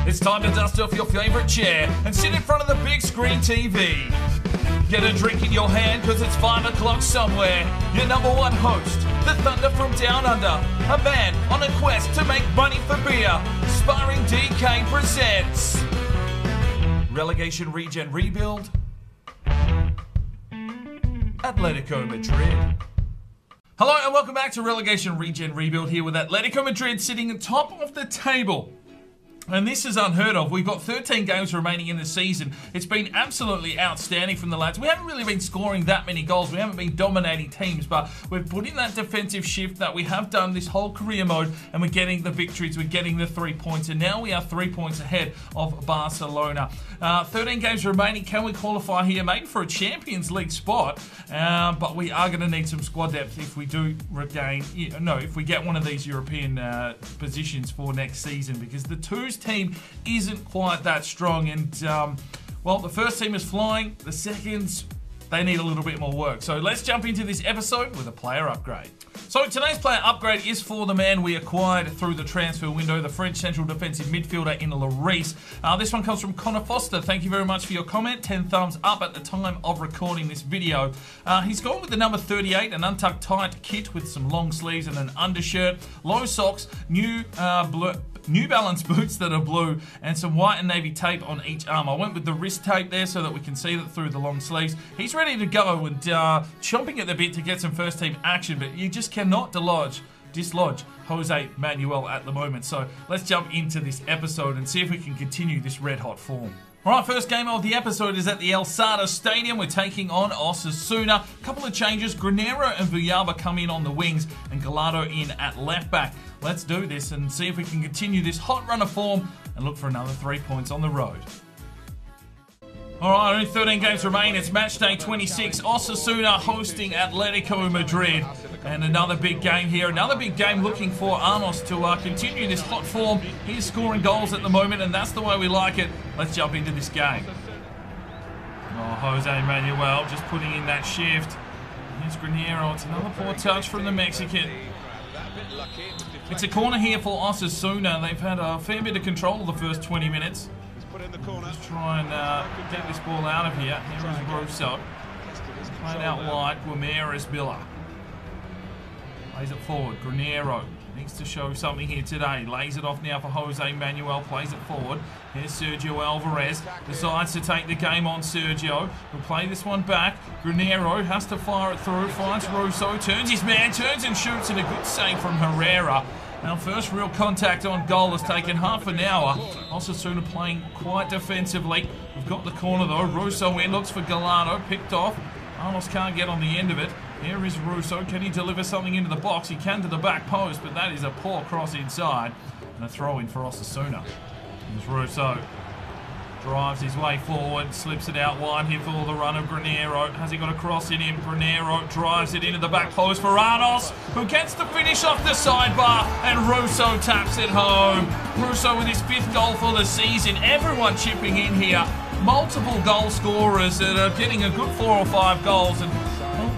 It's time to dust off your favourite chair and sit in front of the big screen TV. Get a drink in your hand because it's 5 o'clock somewhere. Your number one host, the Thunder from Down Under, a man on a quest to make money for beer. Sparring DK presents Relegation Regen Rebuild, Atletico Madrid. Hello and welcome back to Relegation Regen Rebuild here with Atletico Madrid sitting at top of the table. And this is unheard of. We've got 13 games remaining in the season. It's been absolutely outstanding from the lads. We haven't really been scoring that many goals. We haven't been dominating teams, but we've put in that defensive shift that we have done this whole career mode, and we're getting the victories. We're getting the 3 points, and now we are 3 points ahead of Barcelona. 13 games remaining. Can we qualify here? Maybe for a Champions League spot, but we are going to need some squad depth if we do regain, if we get one of these European positions for next season, because the twos team isn't quite that strong, and well, the first team is flying, the seconds, they need a little bit more work. So let's jump into this episode with a player upgrade. So today's player upgrade is for the man we acquired through the transfer window, the French central defensive midfielder in Lloris. This one comes from Connor Foster. Thank you very much for your comment. 10 thumbs up at the time of recording this video. He's gone with the number 38, an untucked tight kit with some long sleeves and an undershirt, low socks, New Balance boots that are blue, and some white and navy tape on each arm. I went with the wrist tape there so that we can see that through the long sleeves. He's ready to go and chomping at the bit to get some first team action, but you just cannot dislodge Jose Manuel at the moment. So let's jump into this episode and see if we can continue this red hot form. Alright, first game of the episode is at the El Sada Stadium. We're taking on Osasuna. A couple of changes. Granero and Villalba come in on the wings and Gallardo in at left back. Let's do this and see if we can continue this hot run of form and look for another 3 points on the road. Alright, only 13 games remain. It's match day 26. Osasuna hosting Atletico Madrid. And another big game here. Another big game looking for Arnos to continue this hot form. He's scoring goals at the moment, and that's the way we like it. Let's jump into this game. Oh, Jose Manuel just putting in that shift. Here's Granero. It's another poor touch from the Mexican. It's a corner here for Osasuna. They've had a fair bit of control of the first 20 minutes. Just try and get this ball out of here. Here is Russo. Played out wide. Guimaraes Villa. Plays it forward. Granero needs to show something here today. Lays it off now for Jose Manuel. Plays it forward. Here's Sergio Alvarez. Decides to take the game on Sergio. We'll play this one back. Granero has to fire it through. Finds Russo. Turns his man. Turns and shoots. And a good save from Herrera. Our first real contact on goal has taken half an hour. Osasuna playing quite defensively. We've got the corner though. Russo in. Looks for Gallardo. Picked off. Arnos can't get on the end of it. Here is Russo. Can he deliver something into the box? He can to the back post, but that is a poor cross inside. And a throw in for Osasuna. Here's Russo. Drives his way forward. Slips it out wide here for the run of Granero. Has he got a cross in him? Granero drives it into the back post for Arnos, who gets the finish off the sidebar. And Russo taps it home. Russo with his 5th goal for the season. Everyone chipping in here. Multiple goal scorers that are getting a good 4 or 5 goals, and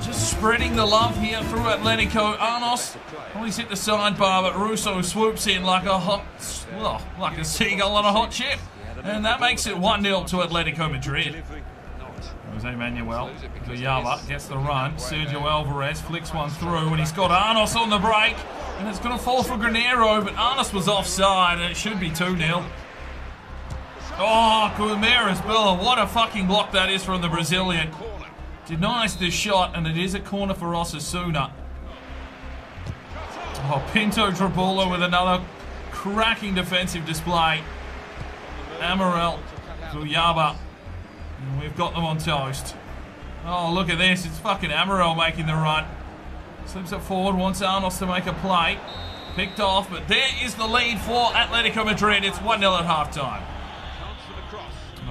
just spreading the love here through Atletico. Arnos always hit the sidebar, but Russo swoops in like a seagull on a hot ship, and that makes it 1-0 to Atletico Madrid. Jose Manuel, Villalba gets the run. Sergio Alvarez flicks one through, and he's got Arnos on the break, and it's going to fall for Granero, but Arnos was offside, and it should be 2-0. Oh, Guimaraes Villa, what a fucking block that is from the Brazilian. Denies the shot, and it is a corner for Osasuna. Oh, Pinto Trabula with another cracking defensive display. Amaral, Villalba, and we've got them on toast. Oh, look at this. It's fucking Amaral making the run. Slips it forward, wants Arnos to make a play. Picked off, but there is the lead for Atletico Madrid. It's 1-0 at halftime.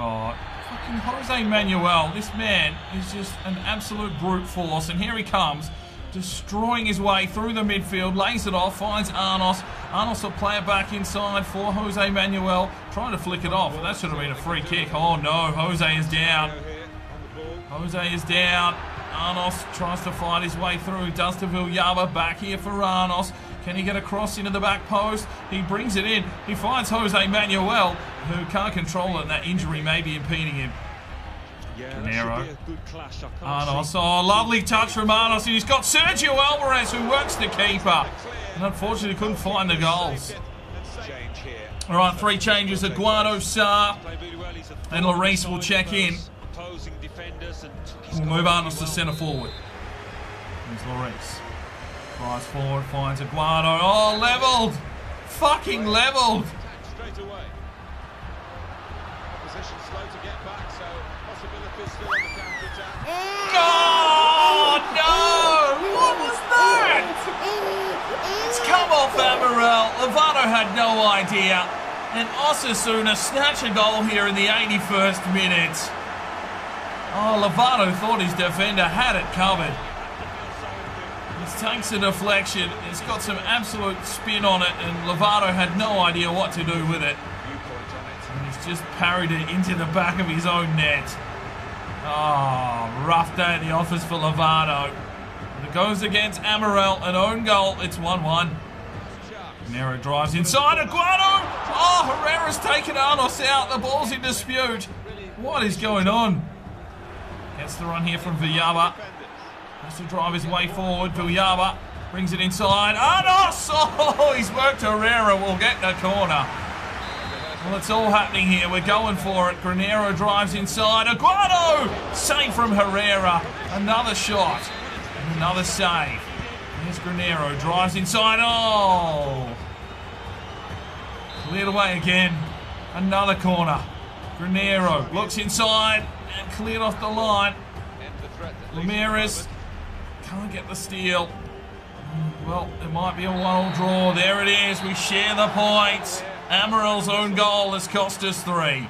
Oh, fucking Jose Manuel. This man is just an absolute brute force. And here he comes, destroying his way through the midfield. Lays it off, finds Arnos. Arnos will play it back inside for Jose Manuel. Trying to flick it off. That should have been a free kick. Oh no, Jose is down. Jose is down. Arnos tries to fight his way through. Does to Villalba. Back here for Arnos. Can he get a cross into the back post? He brings it in. He finds Jose Manuel. who can't control it, and that injury may be impeding him. Granero. Arnos. Oh, lovely touch from Arnos. And he's got Sergio Alvarez, who works the keeper. And unfortunately couldn't find the goals. All right, 3 changes. Aguado, Sarr, and Lloris will check in. We'll move Arnos to centre forward. There's Lloris. Drives forward, finds Aguado. Oh, levelled! Fucking levelled! Oh, no! What was that? It's come off Amaral. Lovato had no idea. And Osasuna snatch a goal here in the 81st minute. Oh, Lovato thought his defender had it covered. This takes a deflection. It's got some absolute spin on it, and Lovato had no idea what to do with it. And he's just parried it into the back of his own net. Oh, rough day at the office for Lovato. It goes against Amaral, an own goal. It's 1-1. Nero drives inside. Aguado! Oh, Herrera's taken Arnos out. The ball's in dispute. What is going on? Gets the run here from Villalba. Has to drive his way forward. Villalba brings it inside. Arnos! Oh, he's worked Herrera. Will get the corner. Well, it's all happening here. We're going for it. Granero drives inside. Aguado! Save from Herrera. Another shot. And another save. Here's Granero. Drives inside. Oh! Cleared away again. Another corner. Granero looks inside and cleared off the line. Ramirez can't get the steal. Well, it might be a one-all draw. There it is. We share the points. Amaral's own goal has cost us 3.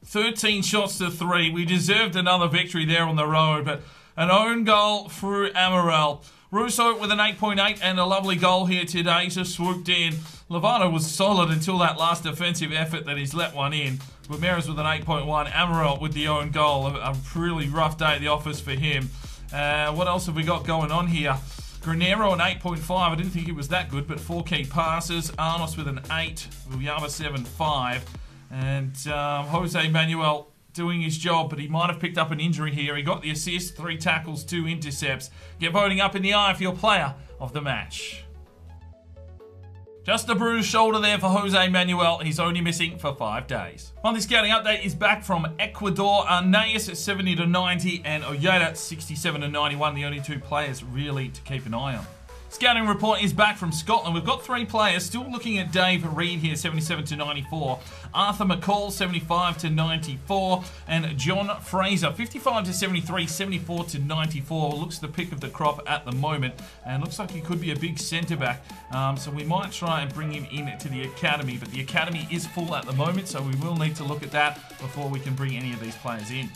13 shots to 3. We deserved another victory there on the road, but an own goal through Amaral. Russo with an 8.8 and a lovely goal here today. Just swooped in. Lovato was solid until that last defensive effort that he's let one in. Ramirez with an 8.1. Amaral with the own goal. A really rough day at the office for him. What else have we got going on here? Granero an 8.5. I didn't think he was that good, but 4 key passes. Arnos with an 8. Villalba 7.5. And Jose Manuel doing his job, but he might have picked up an injury here. He got the assist, 3 tackles, 2 intercepts. Get voting up in the eye for your player of the match. Just a bruised shoulder there for Jose Manuel. He's only missing for 5 days. On this scouting update is back from Ecuador. Arnaez at 70-90 and Ojeda 67-91. The only 2 players really to keep an eye on. Scouting report is back from Scotland. We've got 3 players. Still looking at Dave Reed here, 77-94. Arthur McCall, 75-94. And John Fraser, 55-73, 74-94. Looks the pick of the crop at the moment. And looks like he could be a big centre-back. So we might try and bring him in to the academy. But the academy is full at the moment, so we will need to look at that before we can bring any of these players in.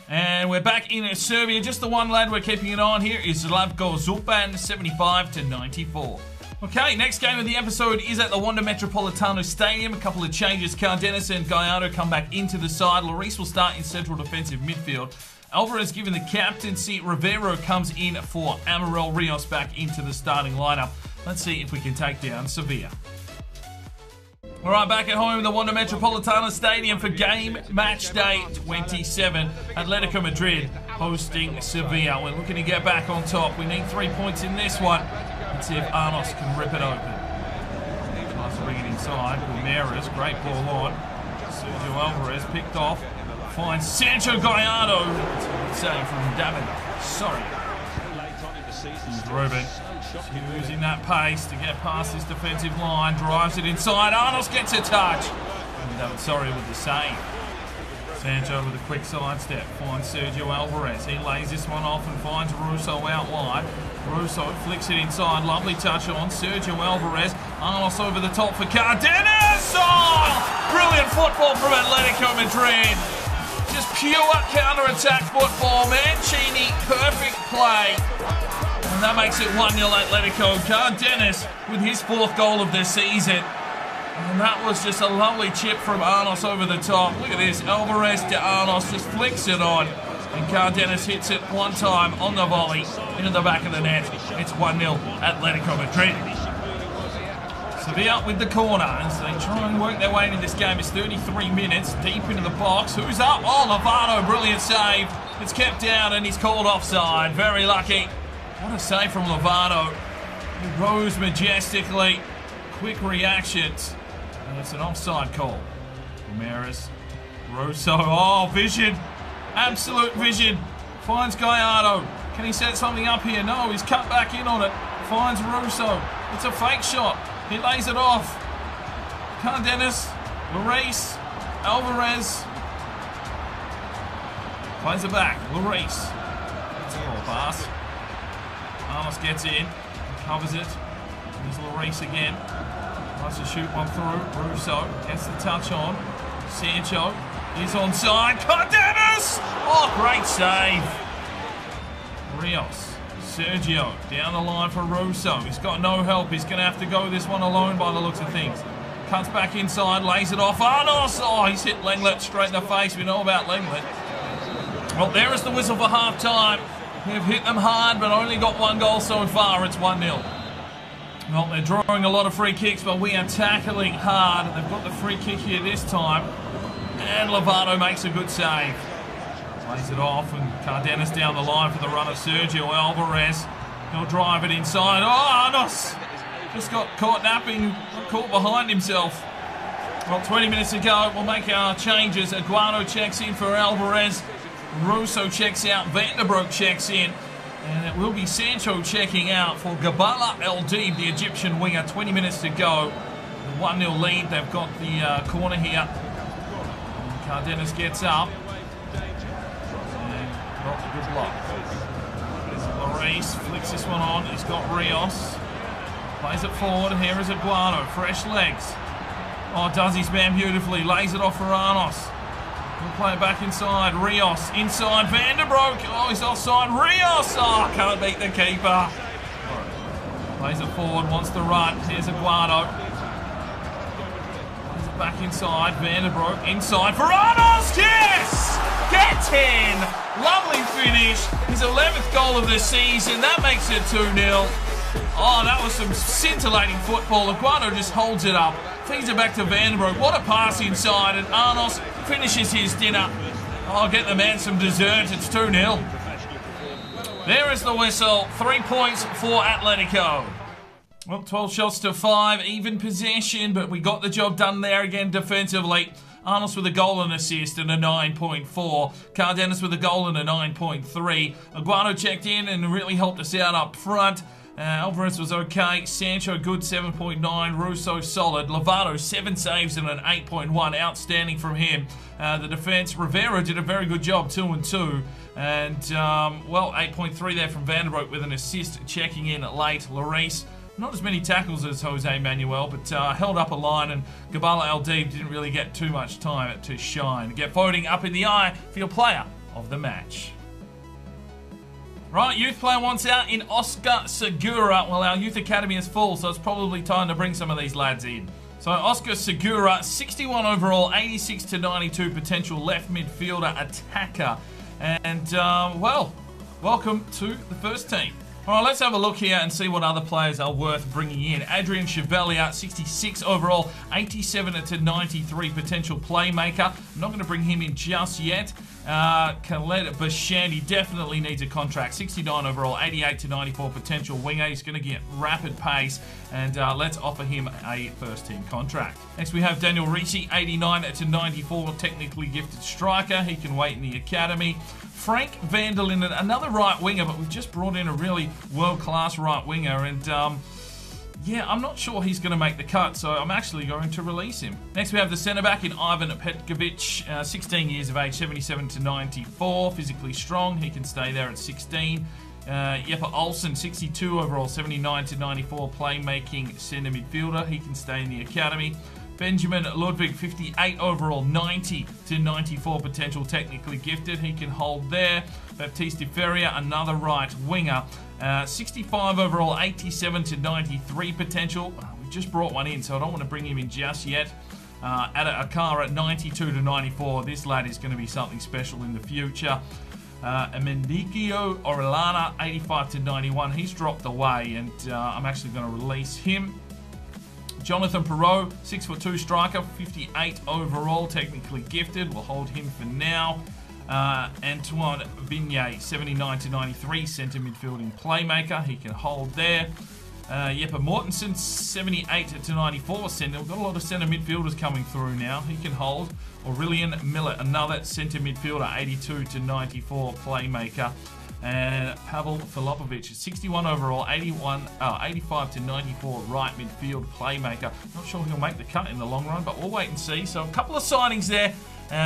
And we're back in Serbia. Just the one lad we're keeping an eye on here is Slavko Zupan, 75-94. Okay, next game of the episode is at the Wanda Metropolitano Stadium. A couple of changes. Cardenas and Gallardo come back into the side. Lloris will start in central defensive midfield. Alvarez given the captaincy. Rivero comes in for Amaral. Rios back into the starting lineup. Let's see if we can take down Sevilla. All right, back at home in the Wanda Metropolitano Stadium for game match day 27. Atletico Madrid hosting Sevilla. We're looking to get back on top. We need 3 points in this one. Let's see if Arnos can rip it open. Tries to bring it inside. Ramirez, great ball on. Sergio Alvarez picked off. Finds Sancho Gallardo. Save from David. Sorry. Here's Ruben. Using that pace to get past this defensive line. Drives it inside. Arnos gets a touch. And David Sorry with the save. Sancho with a quick sidestep. Finds Sergio Alvarez. He lays this one off and finds Russo out wide. Russo flicks it inside. Lovely touch on Sergio Alvarez. Arnos over the top for Cardenas. Oh! Brilliant football from Atletico Madrid. Just pure counter-attack football. Mancini, perfect play. And that makes it 1-0 Atletico. Cardenas with his 4th goal of the season. And that was just a lovely chip from Arnos over the top. Look at this. Alvarez to Arnos just flicks it on. And Cardenas hits it one time on the volley into the back of the net. It's 1-0 Atletico Madrid. Sevilla with the corner as they try and work their way into this game. It's 33 minutes, deep into the box. Who's up? Oh, Lovato, brilliant save. It's kept down and he's called offside. Very lucky. What a save from Lovato. He rose majestically. Quick reactions. And it's an offside call. Ramirez. Russo. Oh, vision. Absolute vision. Finds Gallardo. Can he set something up here? No, he's cut back in on it. Finds Russo. It's a fake shot. He lays it off. Cardenas. Lloris. Alvarez. Plays it back. Lloris. It's a ball pass. Armas gets in. Covers it. There's Lloris again. Tries to shoot one through. Russo gets the touch on. Sancho is onside. Cardenas! Oh, great save. Rios. Sergio down the line for Russo. He's got no help. He's going to have to go this one alone by the looks of things. Cuts back inside, lays it off. Arnos! Oh, he's hit Lenglet straight in the face. We know about Lenglet. Well, there is the whistle for half-time. They've hit them hard, but only got one goal so far. It's 1-0. Well, they're drawing a lot of free kicks, but we are tackling hard. They've got the free kick here this time. And Lovato makes a good save. Plays it off, and Cardenas down the line for the runner, Sergio Alvarez. He'll drive it inside. Oh, Arnos just got caught napping, caught behind himself. Well, 20 minutes to go. We'll make our changes. Aguado checks in for Alvarez. Russo checks out. Vanderbroek checks in. And it will be Sancho checking out for Gabala El-Deeb, the Egyptian winger. 20 minutes to go. The 1-0 lead. They've got the corner here. And Cardenas gets up. And got a good block. Lloris flicks this one on. He's got Rios. Plays it forward. Here is Aguado. Fresh legs. Oh, does his man beautifully. Lays it off for Arnos. We'll play it back inside. Rios inside. Vanderbroek. Oh, he's offside. Rios. Oh, can't beat the keeper. Plays it forward. Wants to run. Here's Aguado. Plays it back inside. Vanderbroek inside for Arnos. Yes! Get 10. Lovely finish. His 11th goal of the season. That makes it 2-0. Oh, that was some scintillating football. Aguado just holds it up. Feeds it back to Vanderbroek. What a pass inside. And Arnos finishes his dinner. Oh, get the man some dessert. It's 2-0. There is the whistle. 3 points for Atletico. Well, 12 shots to 5. Even possession, but we got the job done there again defensively. Arnos with a goal and assist and a 9.4. Cardenas with a goal and a 9.3. Aguado checked in and really helped us out up front. Alvarez was okay. Sancho, good 7.9. Russo, solid. Lovato, 7 saves and an 8.1. Outstanding from him. The defence, Rivera did a very good job, 2-2. And, well, 8.3 there from Vanderbroek with an assist checking in late. Lloris, not as many tackles as Jose Manuel, but held up a line, and Gabala El-Deeb didn't really get too much time to shine. Get voting up in the eye for your player of the match. Right, youth player wants out in Oscar Segura. Well, our youth academy is full, so it's probably time to bring some of these lads in. So Oscar Segura, 61 overall, 86 to 92 potential left midfielder attacker. And, well, welcome to the first team. All right, let's have a look here and see what other players are worth bringing in. Adrian Chevalier, 66 overall, 87 to 93 potential playmaker. I'm not going to bring him in just yet. Khaled Bashandi definitely needs a contract. 69 overall, 88 to 94 potential winger. He's going to get rapid pace, and let's offer him a first-team contract. Next, we have Daniel Ricci, 89 to 94, technically gifted striker. He can wait in the academy. Frank van der Linden, another right winger, but we've just brought in a really world-class right winger, and yeah, I'm not sure he's going to make the cut, so I'm actually going to release him. Next, we have the centre-back in Ivan Petkovic, 16 years of age, 77 to 94, physically strong. He can stay there at 16. Jeppe Olsen, 62 overall, 79 to 94, playmaking centre midfielder. He can stay in the academy. Benjamin Ludwig, 58 overall, 90 to 94 potential, technically gifted. He can hold there. Baptiste de Feria, another right winger, 65 overall, 87 to 93 potential. We just brought one in, so I don't want to bring him in just yet. Ada Akara, 92 to 94. This lad is going to be something special in the future. Amendicio Orellana, 85 to 91. He's dropped away, and I'm actually going to release him. Jonathan Perot, 6'2" striker, 58 overall, technically gifted. We'll hold him for now. Antoine Vignay, 79-93, centre midfielding playmaker. He can hold there. Jeppe Mortensen, 78-94 centre. We've got a lot of centre midfielders coming through now. He can hold. Aurelian Millet, another centre midfielder, 82-94 playmaker. And Pavel Filipovic, 61 overall, 85-94 right midfield playmaker. Not sure he'll make the cut in the long run, but we'll wait and see. So a couple of signings there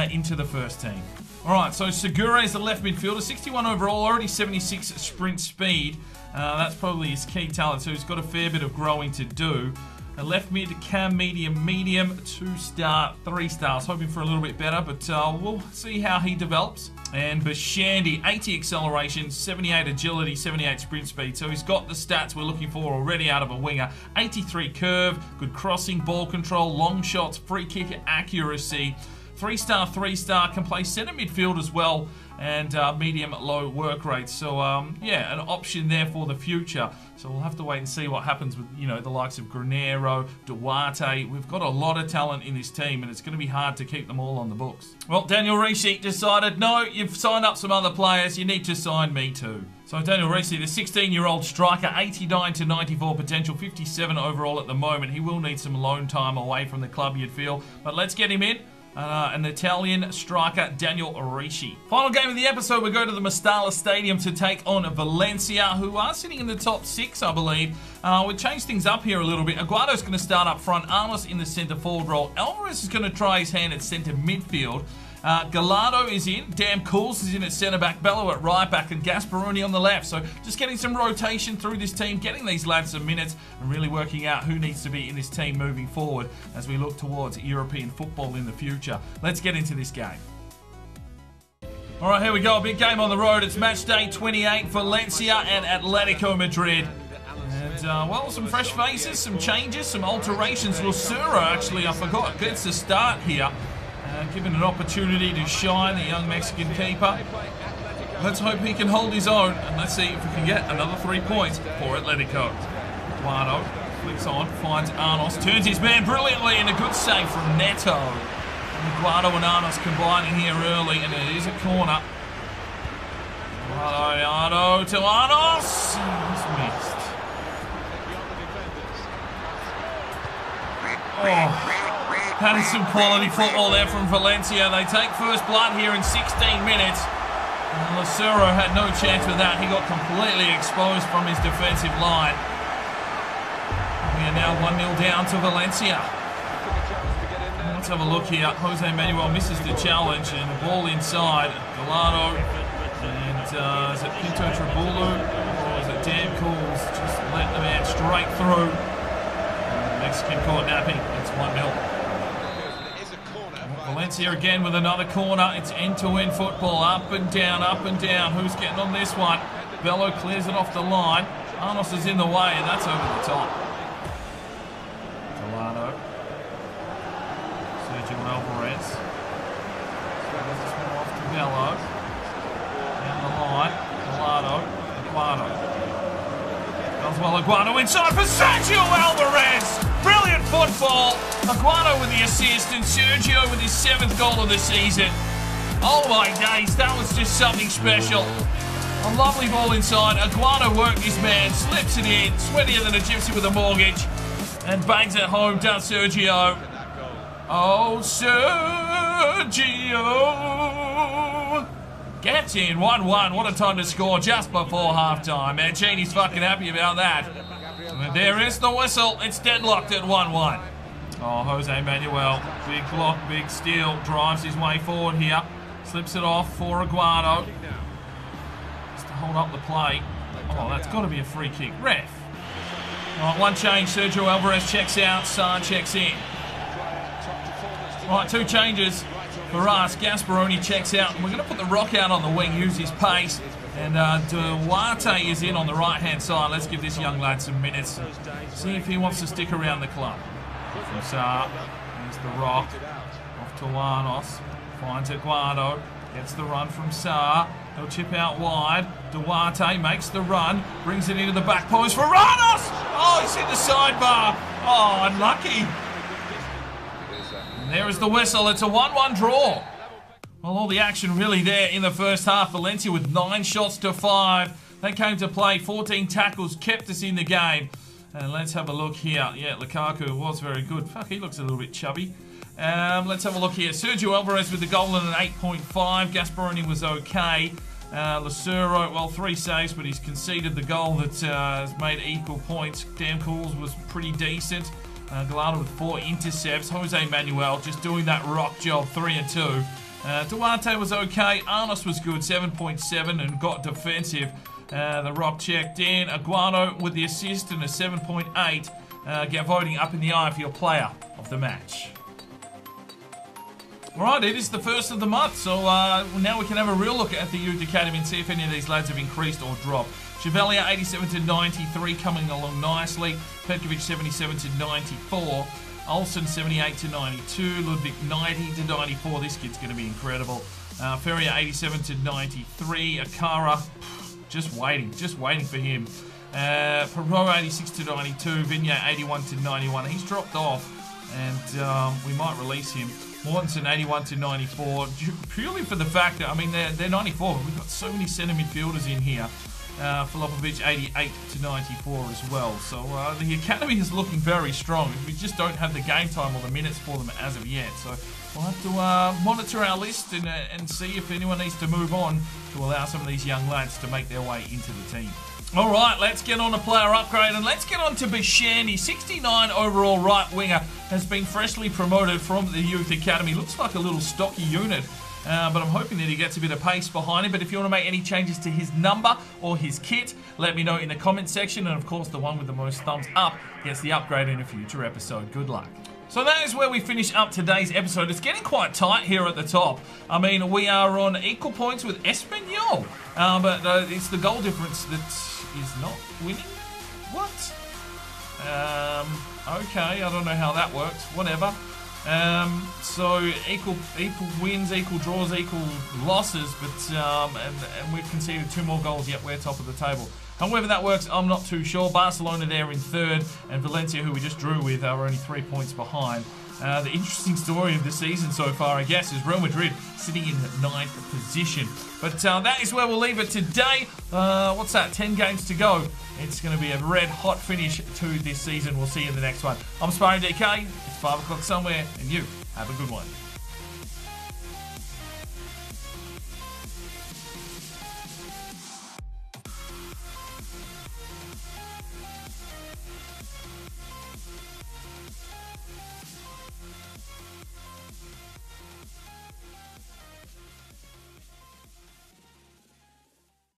into the first team. All right, so Segura is the left midfielder, 61 overall, already 76 sprint speed. That's probably his key talent, so he's got a fair bit of growing to do. A left mid, cam medium, 2-star, 3 stars. Hoping for a little bit better, but we'll see how he develops. And Bashandy, 80 acceleration, 78 agility, 78 sprint speed. So he's got the stats we're looking for already out of a winger. 83 curve, good crossing, ball control, long shots, free kick accuracy. 3-star, 3-star, can play centre midfield as well, and medium-low work rates. So, yeah, an option there for the future. So we'll have to wait and see what happens with, you know, the likes of Granero, Duarte. We've got a lot of talent in this team, and it's going to be hard to keep them all on the books. Well, Daniel Ricci decided, no, you've signed up some other players, you need to sign me too. So Daniel Ricci, the 16-year-old striker, 89-94 potential, 57 overall at the moment. He will need some loan time away from the club, you'd feel. But let's get him in. An Italian striker, Daniel Ricci. Final game of the episode, we go to the Mestalla Stadium to take on Valencia, who are sitting in the top 6, I believe. We'll change things up here a little bit. Aguado's going to start up front, Arnos in the centre forward role. Alvarez is going to try his hand at centre midfield. Gallardo is in, Dan Cools is in at centre-back, Bello at right-back, and Gasparoni on the left. So just getting some rotation through this team, getting these lads some minutes, and really working out who needs to be in this team moving forward as we look towards European football in the future. Let's get into this game. All right, here we go. A big game on the road. It's match day 28, Valencia and Atletico Madrid. And, well, some fresh faces, some changes, some alterations. Lucero, actually, I forgot, gets the start here. Given an opportunity to shine, the young Mexican keeper. Let's hope he can hold his own, and let's see if we can get another 3 points for Atletico. Guado flicks on, finds Arnos, turns his man brilliantly, and a good save from Neto. And Guado and Arnos combining here early, and it is a corner. Guado to Arnos. He's missed. Oh. That is some quality football there from Valencia. They take first blood here in 16 minutes. And Lucero had no chance with that. He got completely exposed from his defensive line. We are now 1-0 down to Valencia. Let's have a look here. Jose Manuel misses the challenge and the ball inside. Gallardo and is it Pinto Trabulu or is it Dan Cools? Just let the man straight through. Mexican caught napping. It's 1-0. Valencia again with another corner. It's end-to-end football. Up and down, up and down. Who's getting on this one? Bello clears it off the line. Arnos is in the way, and that's over the top. Delano. Sergio Alvarez. This one off to Bello. Down the line. Delano. Aguado. Does well. Aguado inside for Sergio Alvarez. Brilliant football. Aguado with the assist and Sergio with his 7th goal of the season. Oh my days, that was just something special. A lovely ball inside. Aguado worked his man, slips it in, sweatier than a gypsy with a mortgage, and bangs it home, does Sergio. Oh, Sergio. Gets in, 1-1. What a time to score just before halftime. Mancini's fucking happy about that. And there is the whistle. It's deadlocked at 1-1. Oh, Jose Manuel. Big block, big steal. Drives his way forward here. Slips it off for Aguado. Just to hold up the play. Oh, that's got to be a free kick. Ref. All right, one change. Sergio Alvarez checks out. Sarr checks in. All right, 2 changes for us. Gasparoni checks out. And we're going to put the Rock out on the wing, use his pace. And Duarte is in on the right-hand side. Let's give this young lad some minutes and see if he wants to stick around the club. From Sarr, there's the Rock. Off to Arnos. Finds Aguado. Gets the run from Sarr. He'll chip out wide. Duarte makes the run. Brings it into the back post for Arnos. Oh, he's hit the sidebar. Oh, unlucky. And there is the whistle. It's a 1-1 draw. Well, all the action really there in the first half. Valencia with 9 shots to 5. They came to play. 14 tackles kept us in the game. And let's have a look here. Yeah, Lukaku was very good. Fuck, he looks a little bit chubby. Let's have a look here. Sergio Alvarez with the goal and an 8.5. Gasperini was okay. Lasuro, well, 3 saves, but he's conceded the goal that has made equal points. Dan Cools was pretty decent. Gallardo with 4 intercepts. Jose Manuel just doing that rock job, 3 and 2. Duarte was okay. Arnos was good, 7.7 and got defensive. The rock checked in. Aguano with the assist and a 7.8. Get voting up in the eye for your player of the match. Right, it is the first of the month, so now we can have a real look at the Youth Academy and see if any of these lads have increased or dropped. Chevalier 87 to 93 coming along nicely. Petkovic 77 to 94. Olsen 78 to 92. Ludwig 90 to 94. This kid's going to be incredible. Ferrier 87 to 93. Akara just waiting for him. Perot 86 to 92. Vignette 81 to 91. He's dropped off, and we might release him. Mortensen 81 to 94, purely for the fact that, I mean, they're 94, but we've got so many centre midfielders in here. Filipovic 88 to 94 as well. So the academy is looking very strong. We just don't have the game time or the minutes for them as of yet. So we'll have to monitor our list and see if anyone needs to move on to allow some of these young lads to make their way into the team. All right, let's get on a player upgrade and let's get on to Bishani. 69 overall right winger has been freshly promoted from the Youth Academy. Looks like a little stocky unit, but I'm hoping that he gets a bit of pace behind him. But if you want to make any changes to his number or his kit, let me know in the comment section. And of course, the one with the most thumbs up gets the upgrade in a future episode. Good luck. So that is where we finish up today's episode. It's getting quite tight here at the top. I mean, we are on equal points with Espanyol, but it's the goal difference that is not winning. What? Okay, I don't know how that works. Whatever. So equal wins, equal draws, equal losses, but and we've conceded 2 more goals, yet we're top of the table. However that works, I'm not too sure. Barcelona there in 3rd, and Valencia, who we just drew with, are only 3 points behind. The interesting story of the season so far, I guess, is Real Madrid sitting in 9th position. But that is where we'll leave it today. What's that? 10 games to go. It's going to be a red hot finish to this season. We'll see you in the next one. I'm Sparring DK. It's 5 o'clock somewhere, and you have a good one.